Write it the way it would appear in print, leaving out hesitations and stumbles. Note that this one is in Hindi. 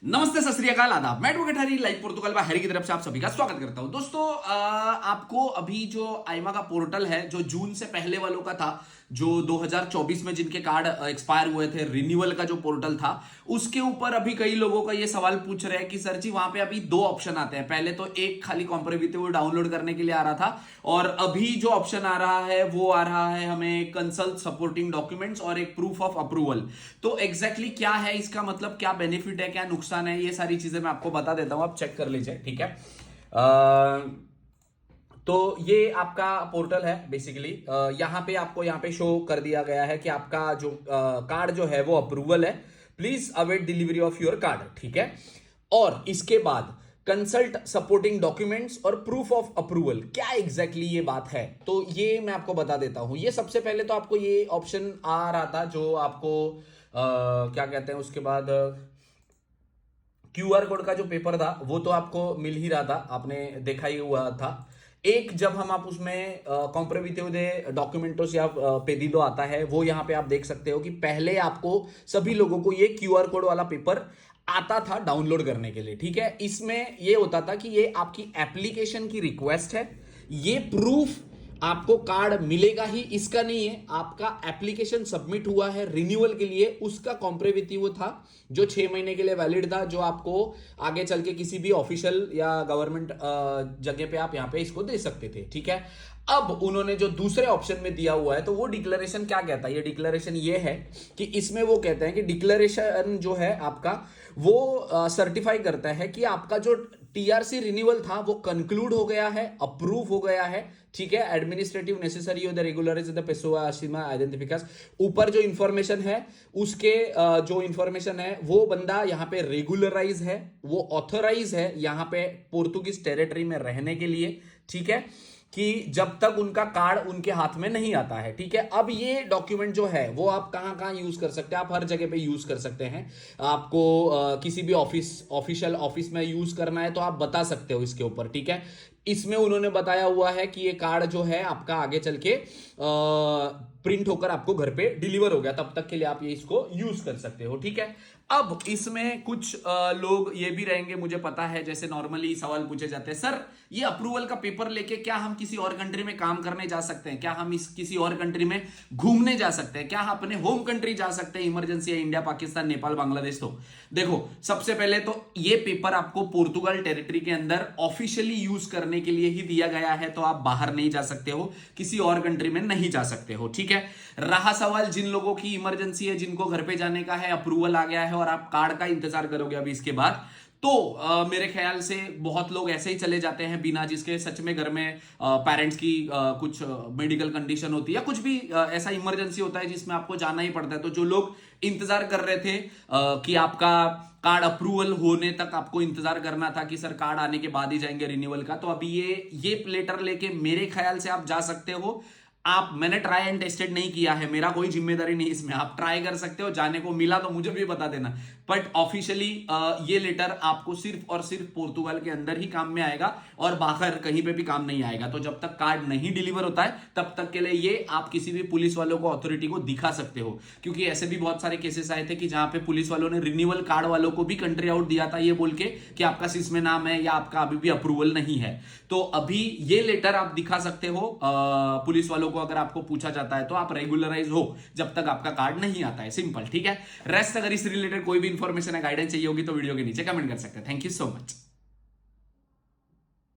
नमस्ते, सत श्री अकाल, आदाब। मैं एडवोकेट हरी लाइव पोर्तुगल में हरी की तरफ से आप सभी का स्वागत करता हूं। दोस्तों, आपको अभी जो आईमा का पोर्टल है, जो जून से पहले वालों का था, जो 2024 में जिनके कार्ड एक्सपायर हुए थे, रिन्यूअल का जो पोर्टल था, उसके ऊपर अभी कई लोगों का ये सवाल पूछ रहे हैं कि सर जी वहां पे अभी दो ऑप्शन आते हैं। पहले तो एक खाली कॉम्प्रेविटिव डाउनलोड करने के लिए आ रहा था, और अभी जो ऑप्शन आ रहा है वो आ रहा है हमें कंसल्ट सपोर्टिंग डॉक्यूमेंट्स और एक प्रूफ ऑफ अप्रूवल। तो एग्जैक्टली क्या है इसका मतलब, क्या बेनिफिट है, क्या नुकसान है, ये सारी चीजें मैं आपको बता देता हूं, आप चेक कर लीजिए, ठीक है। तो ये आपका पोर्टल है बेसिकली। यहां पे आपको यहां पे शो कर दिया गया है कि आपका जो कार्ड जो है वो अप्रूवल है, please await delivery of your card, ठीक है। और इसके बाद कंसल्ट सपोर्टिंग डॉक्यूमेंट्स और प्रूफ ऑफ अप्रूवल, क्या एग्जैक्टली ये बात है, तो ये मैं आपको बता देता हूं। ये सबसे पहले तो आपको ये ऑप्शन आ रहा था जो आपको क्या कहते हैं, उसके बाद क्यूआर कोड का जो पेपर था वो तो आपको मिल ही रहा था, आपने देखा ही हुआ था। एक जब हम आप उसमें कॉम्प्रेविटिव दे डॉक्यूमेंटोस या पेदीदो आता है, वो यहां पे आप देख सकते हो कि पहले आपको सभी लोगों को ये क्यूआर कोड वाला पेपर आता था डाउनलोड करने के लिए, ठीक है। इसमें ये होता था कि ये आपकी एप्लीकेशन की रिक्वेस्ट है, ये प्रूफ आपको कार्ड मिलेगा ही इसका नहीं है, आपका एप्लीकेशन सबमिट हुआ है रिन्यूअल के लिए, उसका कॉम्प्रेविटिव था जो 6 महीने के लिए वैलिड था, जो आपको आगे चल के किसी भी ऑफिशियल या गवर्नमेंट जगह पे आप यहां पे इसको दे सकते थे, ठीक है। अब उन्होंने जो दूसरे ऑप्शन में दिया हुआ है, तो वो डिक्लेरेशन क्या कहता है, ये डिक्लेरेशन ये है कि इसमें वो कहते हैं कि डिक्लेरेशन जो है आपका वो सर्टिफाई करता है कि आपका जो टीआरसी रिन्यूअल था वो कंक्लूड हो गया है, अप्रूव हो गया है, ठीक है। Administrative necessary the regularize the पेसोआ असीमा आइडेंटिफिकास, ऊपर जो इंफॉर्मेशन है उसके जो इंफॉर्मेशन है वो बंदा यहां पे रेगुलराइज है, वो ऑथराइज है यहां पे पोर्तुगीज टेरिटरी में रहने के लिए, ठीक है, कि जब तक उनका कार्ड उनके हाथ में नहीं आता है, ठीक है। अब ये डॉक्यूमेंट जो है वो आप कहां कहां यूज कर सकते हैं, आप हर जगह पे यूज कर सकते हैं। आपको किसी भी ऑफिशियल ऑफिस में यूज करना है तो आप बता सकते हो इसके ऊपर, ठीक है। इसमें उन्होंने बताया हुआ है कि ये कार्ड जो है आपका आगे चल के प्रिंट होकर आपको घर पे डिलीवर हो गया, तब तक के लिए आप ये इसको यूज कर सकते हो, ठीक है। अब इसमें कुछ लोग ये भी रहेंगे, मुझे पता है, जैसे नॉर्मली सवाल पूछे जाते हैं, सर ये अप्रूवल का पेपर लेके क्या हम किसी और कंट्री में काम करने जा सकते हैं, क्या हम किसी और कंट्री में घूमने जा सकते हैं, क्या हम अपने होम कंट्री जा सकते हैं इमरजेंसी, इंडिया, पाकिस्तान, नेपाल, बांग्लादेश। तो देखो, सबसे पहले तो ये पेपर आपको पोर्तुगल टेरिटरी के अंदर ऑफिशियली यूज करने के लिए ही दिया गया है, तो आप बाहर नहीं जा सकते हो, किसी और कंट्री में नहीं जा सकते हो, ठीक है। रहा सवाल जिन लोगों की इमरजेंसी है, जिनको घर पे जाने का है, अप्रूवल आ गया है और आप कार्ड का इंतजार करोगे अभी इसके बाद, तो मेरे ख्याल से बहुत लोग ऐसे ही चले जाते हैं बिना, जिसके सच में घर में पेरेंट्स की कुछ मेडिकल कंडीशन होती है या कुछ भी ऐसा इमरजेंसी होता है जिसमें आपको जाना ही पड़ता है। तो जो लोग इंतजार कर रहे थे कि आपका कार्ड अप्रूवल होने तक आपको इंतजार करना था कि सर कार्ड आने के बाद ही जाएंगे रिन्यूअल का, तो अभी ये लेटर लेके मेरे ख्याल से आप जा सकते हो। मैंने ट्राई एंड टेस्टेड नहीं किया है, मेरा कोई जिम्मेदारी नहीं इसमें, आप ट्राई कर सकते हो, जाने को मिला तो मुझे भी बता देना। बट ऑफिशियली ये लेटर आपको सिर्फ और सिर्फ पोर्तुगल के अंदर ही काम में आएगा और बाहर कहीं पे भी काम नहीं आएगा। तो जब तक कार्ड नहीं डिलीवर होता है तब तक के लिए ये आप किसी भी पुलिस वालों को, अथॉरिटी को दिखा सकते हो, क्योंकि ऐसे भी बहुत सारे केसेस आए थे कि जहां पे पुलिस वालों ने रिन्यूअल कार्ड वालों को भी कंट्री आउट दिया था, ये बोल के कि आपका सिस में नाम है या आपका अभी भी अप्रूवल नहीं है। तो अभी ये लेटर आप दिखा सकते हो पुलिस वालों को, अगर आपको पूछा जाता है तो आप रेगुलराइज हो जब तक आपका कार्ड नहीं आता है, सिंपल, ठीक है। रेस्ट अगर इस रिलेटेड कोई भी इंफॉर्मेशन है, गाइडेंस चाहिए होगी तो वीडियो के नीचे कमेंट कर सकते हैं। Thank you so much.